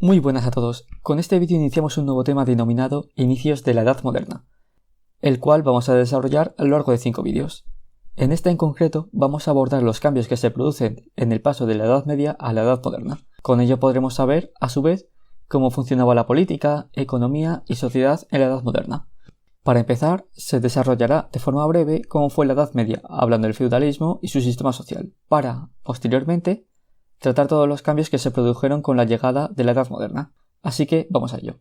Muy buenas a todos, con este vídeo iniciamos un nuevo tema denominado Inicios de la Edad Moderna, el cual vamos a desarrollar a lo largo de 5 vídeos. En este en concreto vamos a abordar los cambios que se producen en el paso de la Edad Media a la Edad Moderna. Con ello podremos saber, a su vez, cómo funcionaba la política, economía y sociedad en la Edad Moderna. Para empezar, se desarrollará de forma breve cómo fue la Edad Media, hablando del feudalismo y su sistema social, para, posteriormente, tratar todos los cambios que se produjeron con la llegada de la Edad Moderna. Así que vamos a ello.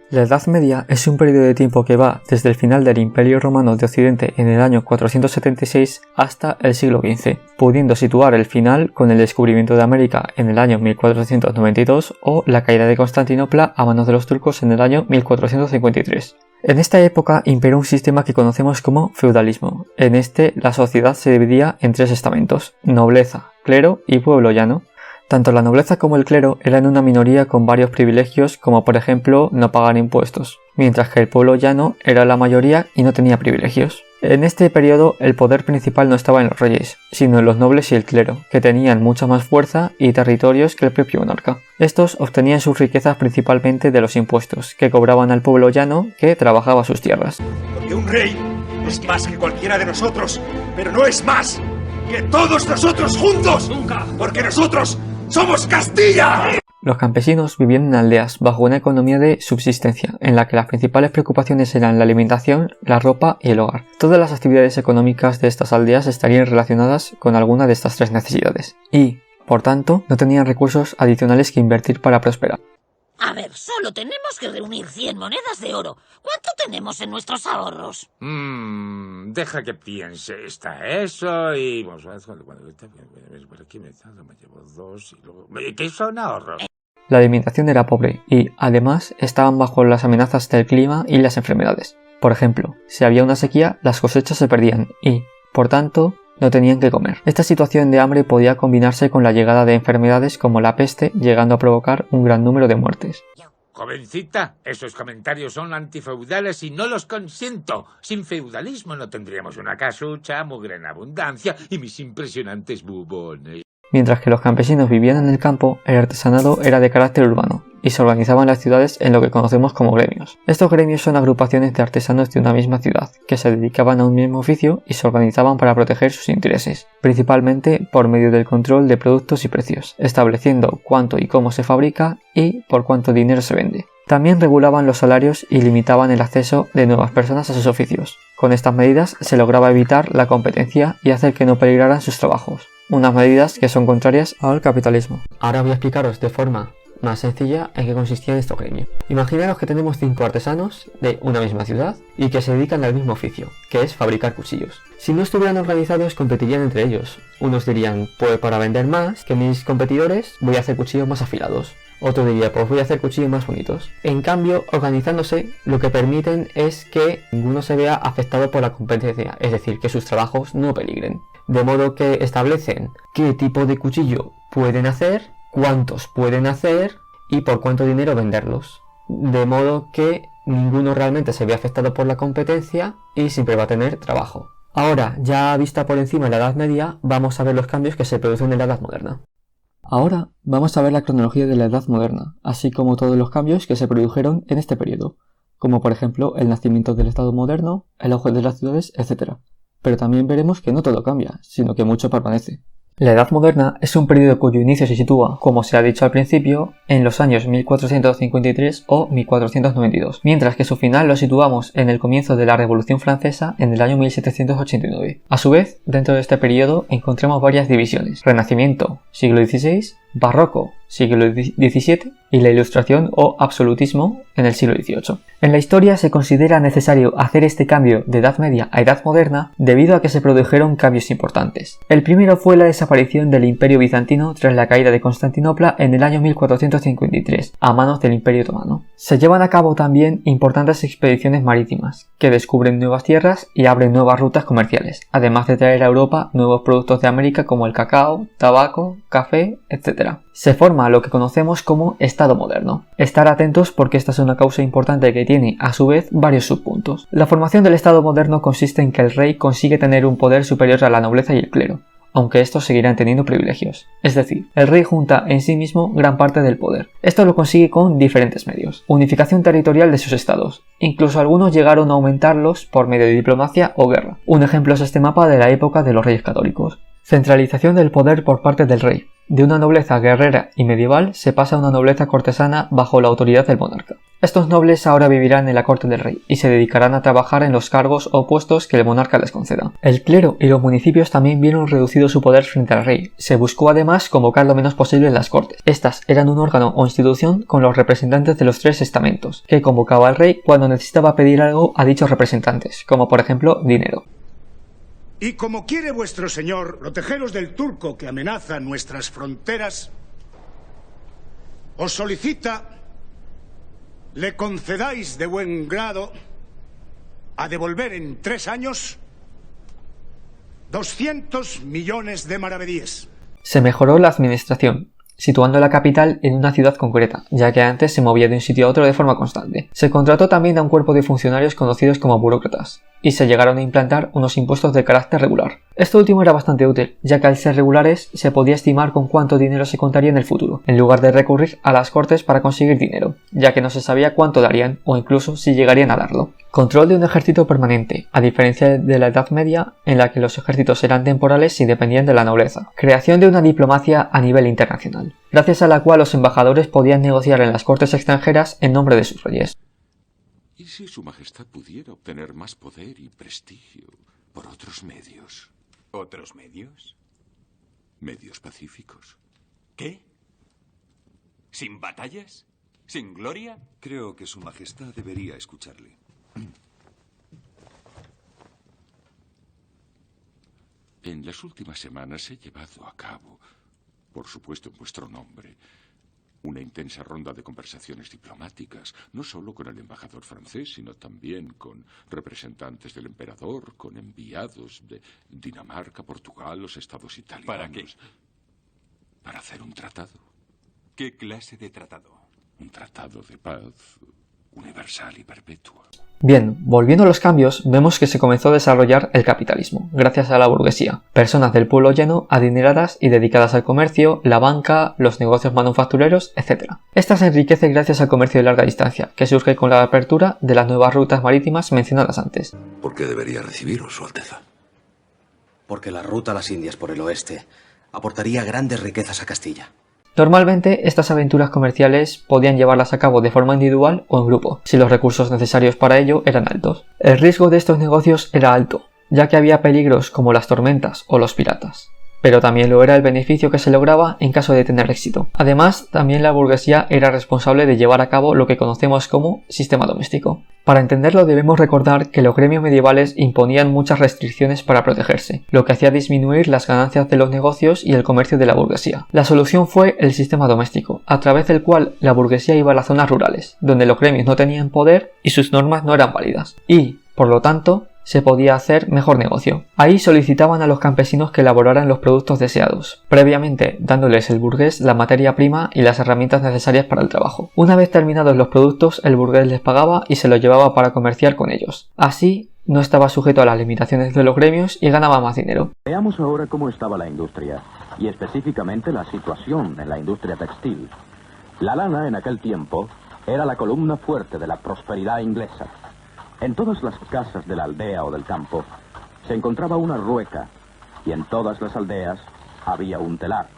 La Edad Media es un periodo de tiempo que va desde el final del Imperio Romano de Occidente en el año 476 hasta el siglo XV, pudiendo situar el final con el descubrimiento de América en el año 1492 o la caída de Constantinopla a manos de los turcos en el año 1453. En esta época imperó un sistema que conocemos como feudalismo. En este, la sociedad se dividía en 3 estamentos: nobleza, clero y pueblo llano. Tanto la nobleza como el clero eran una minoría con varios privilegios, como por ejemplo no pagar impuestos, mientras que el pueblo llano era la mayoría y no tenía privilegios. En este periodo el poder principal no estaba en los reyes, sino en los nobles y el clero, que tenían mucha más fuerza y territorios que el propio monarca. Estos obtenían sus riquezas principalmente de los impuestos, que cobraban al pueblo llano que trabajaba sus tierras. Porque un rey es más que cualquiera de nosotros, pero no es más que todos nosotros juntos. ¡Nunca! Porque nosotros ¡somos Castilla! Los campesinos vivían en aldeas bajo una economía de subsistencia, en la que las principales preocupaciones eran la alimentación, la ropa y el hogar. Todas las actividades económicas de estas aldeas estarían relacionadas con alguna de estas 3 necesidades, y, por tanto, no tenían recursos adicionales que invertir para prosperar. A ver, solo tenemos que reunir 100 monedas de oro. ¿Cuánto tenemos en nuestros ahorros? Deja que piense eso y... Por aquí me llevo 2 y luego... ¿Qué son ahorros? La alimentación era pobre y, además, estaban bajo las amenazas del clima y las enfermedades. Por ejemplo, si había una sequía, las cosechas se perdían y, por tanto, no tenían que comer. Esta situación de hambre podía combinarse con la llegada de enfermedades como la peste, llegando a provocar un gran número de muertes. Jovencita, esos comentarios son antifeudales y no los consiento. Sin feudalismo no tendríamos una casucha, mugre en abundancia y mis impresionantes bubones. Mientras que los campesinos vivían en el campo, el artesanado era de carácter urbano y se organizaban las ciudades en lo que conocemos como gremios. Estos gremios son agrupaciones de artesanos de una misma ciudad, que se dedicaban a un mismo oficio y se organizaban para proteger sus intereses, principalmente por medio del control de productos y precios, estableciendo cuánto y cómo se fabrica y por cuánto dinero se vende. También regulaban los salarios y limitaban el acceso de nuevas personas a sus oficios. Con estas medidas se lograba evitar la competencia y hacer que no peligraran sus trabajos, unas medidas que son contrarias al capitalismo. Ahora voy a explicaros de forma más sencilla en qué consistían estos gremios. Imaginaros que tenemos 5 artesanos de una misma ciudad y que se dedican al mismo oficio, que es fabricar cuchillos. Si no estuvieran organizados, competirían entre ellos. Unos dirían, pues para vender más que mis competidores voy a hacer cuchillos más afilados. Otro diría, pues voy a hacer cuchillos más bonitos. En cambio, organizándose, lo que permiten es que ninguno se vea afectado por la competencia, es decir, que sus trabajos no peligren. De modo que establecen qué tipo de cuchillo pueden hacer, cuántos pueden hacer y por cuánto dinero venderlos. De modo que ninguno realmente se ve afectado por la competencia y siempre va a tener trabajo. Ahora, ya vista por encima la Edad Media, vamos a ver los cambios que se producen en la Edad Moderna. Ahora vamos a ver la cronología de la Edad Moderna, así como todos los cambios que se produjeron en este periodo, como por ejemplo el nacimiento del Estado moderno, el auge de las ciudades, etc. Pero también veremos que no todo cambia, sino que mucho permanece. La Edad Moderna es un periodo cuyo inicio se sitúa, como se ha dicho al principio, en los años 1453 o 1492, mientras que su final lo situamos en el comienzo de la Revolución Francesa en el año 1789. A su vez, dentro de este periodo encontramos varias divisiones: Renacimiento, siglo XVI, Barroco, siglo XVII y la Ilustración o Absolutismo en el siglo XVIII. En la historia se considera necesario hacer este cambio de Edad Media a Edad Moderna debido a que se produjeron cambios importantes. El primero fue la desaparición del Imperio Bizantino tras la caída de Constantinopla en el año 1453 a manos del Imperio Otomano. Se llevan a cabo también importantes expediciones marítimas que descubren nuevas tierras y abren nuevas rutas comerciales, además de traer a Europa nuevos productos de América como el cacao, tabaco, café, etc. Se forma lo que conocemos como Estado moderno. Estar atentos porque esta es una causa importante que tiene, a su vez, varios subpuntos. La formación del Estado moderno consiste en que el rey consigue tener un poder superior a la nobleza y el clero, aunque estos seguirán teniendo privilegios. Es decir, el rey junta en sí mismo gran parte del poder. Esto lo consigue con diferentes medios. Unificación territorial de sus estados. Incluso algunos llegaron a aumentarlos por medio de diplomacia o guerra. Un ejemplo es este mapa de la época de los reyes católicos. Centralización del poder por parte del rey. De una nobleza guerrera y medieval se pasa a una nobleza cortesana bajo la autoridad del monarca. Estos nobles ahora vivirán en la corte del rey y se dedicarán a trabajar en los cargos o puestos que el monarca les conceda. El clero y los municipios también vieron reducido su poder frente al rey. Se buscó además convocar lo menos posible en las cortes. Estas eran un órgano o institución con los representantes de los 3 estamentos, que convocaba al rey cuando necesitaba pedir algo a dichos representantes, como por ejemplo dinero. Y como quiere vuestro señor protegeros del turco que amenaza nuestras fronteras, os solicita le concedáis de buen grado a devolver en 3 años 200 millones de maravedíes. Se mejoró la administración, situando la capital en una ciudad concreta, ya que antes se movía de un sitio a otro de forma constante. Se contrató también a un cuerpo de funcionarios conocidos como burócratas, y se llegaron a implantar unos impuestos de carácter regular. Esto último era bastante útil, ya que al ser regulares se podía estimar con cuánto dinero se contaría en el futuro, en lugar de recurrir a las cortes para conseguir dinero, ya que no se sabía cuánto darían o incluso si llegarían a darlo. Control de un ejército permanente, a diferencia de la Edad Media, en la que los ejércitos eran temporales y dependían de la nobleza. Creación de una diplomacia a nivel internacional, gracias a la cual los embajadores podían negociar en las cortes extranjeras en nombre de sus reyes. ¿Y si su majestad pudiera obtener más poder y prestigio por otros medios? ¿Otros medios? Medios pacíficos. ¿Qué? ¿Sin batallas? ¿Sin gloria? Creo que su majestad debería escucharle. En las últimas semanas he llevado a cabo, por supuesto en vuestro nombre, una intensa ronda de conversaciones diplomáticas, no solo con el embajador francés, sino también con representantes del emperador, con enviados de Dinamarca, Portugal, los estados italianos. ¿Para qué? Para hacer un tratado. ¿Qué clase de tratado? Un tratado de paz universal y perpetua. Bien, volviendo a los cambios, vemos que se comenzó a desarrollar el capitalismo, gracias a la burguesía. Personas del pueblo llano, adineradas y dedicadas al comercio, la banca, los negocios manufactureros, etc. Esta se enriquece gracias al comercio de larga distancia, que surge con la apertura de las nuevas rutas marítimas mencionadas antes. ¿Por qué debería recibiros, Su Alteza? Porque la ruta a las Indias por el oeste aportaría grandes riquezas a Castilla. Normalmente, estas aventuras comerciales podían llevarlas a cabo de forma individual o en grupo, si los recursos necesarios para ello eran altos. El riesgo de estos negocios era alto, ya que había peligros como las tormentas o los piratas. Pero también lo era el beneficio que se lograba en caso de tener éxito. Además, también la burguesía era responsable de llevar a cabo lo que conocemos como sistema doméstico. Para entenderlo debemos recordar que los gremios medievales imponían muchas restricciones para protegerse, lo que hacía disminuir las ganancias de los negocios y el comercio de la burguesía. La solución fue el sistema doméstico, a través del cual la burguesía iba a las zonas rurales, donde los gremios no tenían poder y sus normas no eran válidas, y, por lo tanto, se podía hacer mejor negocio. Ahí solicitaban a los campesinos que elaboraran los productos deseados, previamente dándoles el burgués la materia prima y las herramientas necesarias para el trabajo. Una vez terminados los productos, el burgués les pagaba y se los llevaba para comerciar con ellos. Así, no estaba sujeto a las limitaciones de los gremios y ganaba más dinero. Veamos ahora cómo estaba la industria, y específicamente la situación en la industria textil. La lana en aquel tiempo era la columna fuerte de la prosperidad inglesa. En todas las casas de la aldea o del campo se encontraba una rueca y en todas las aldeas había un telar.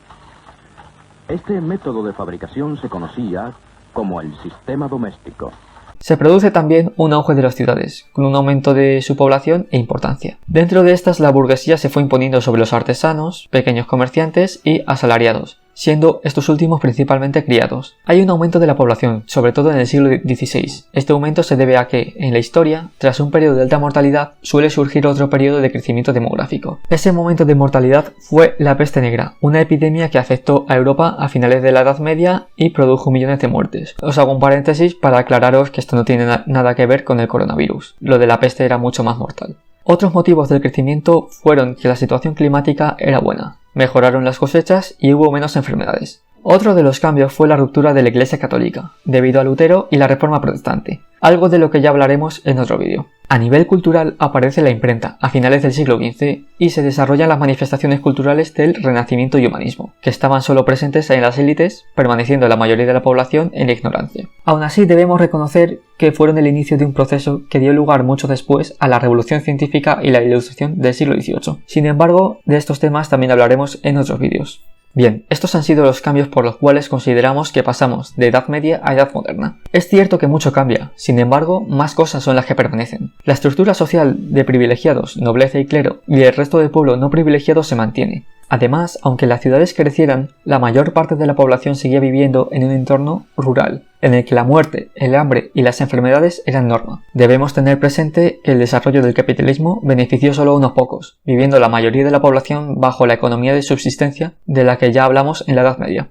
Este método de fabricación se conocía como el sistema doméstico. Se produce también un auge de las ciudades, con un aumento de su población e importancia. Dentro de estas, la burguesía se fue imponiendo sobre los artesanos, pequeños comerciantes y asalariados, siendo estos últimos principalmente criados. Hay un aumento de la población, sobre todo en el siglo XVI. Este aumento se debe a que, en la historia, tras un periodo de alta mortalidad, suele surgir otro periodo de crecimiento demográfico. Ese momento de mortalidad fue la peste negra, una epidemia que afectó a Europa a finales de la Edad Media y produjo millones de muertes. Os hago un paréntesis para aclararos que esto no tiene nada que ver con el coronavirus. Lo de la peste era mucho más mortal. Otros motivos del crecimiento fueron que la situación climática era buena, mejoraron las cosechas y hubo menos enfermedades. Otro de los cambios fue la ruptura de la Iglesia católica, debido a Lutero y la Reforma protestante. algo de lo que ya hablaremos en otro vídeo. A nivel cultural aparece la imprenta a finales del siglo XV y se desarrollan las manifestaciones culturales del Renacimiento y Humanismo, que estaban solo presentes en las élites, permaneciendo la mayoría de la población en la ignorancia. Aún así debemos reconocer que fueron el inicio de un proceso que dio lugar mucho después a la revolución científica y la ilustración del siglo XVIII. Sin embargo, de estos temas también hablaremos en otros vídeos. Bien, estos han sido los cambios por los cuales consideramos que pasamos de Edad Media a Edad Moderna. Es cierto que mucho cambia, sin embargo, más cosas son las que permanecen. La estructura social de privilegiados, nobleza y clero, y el resto del pueblo no privilegiado se mantiene. Además, aunque las ciudades crecieran, la mayor parte de la población seguía viviendo en un entorno rural, en el que la muerte, el hambre y las enfermedades eran norma. Debemos tener presente que el desarrollo del capitalismo benefició solo a unos pocos, viviendo la mayoría de la población bajo la economía de subsistencia de la que ya hablamos en la Edad Media.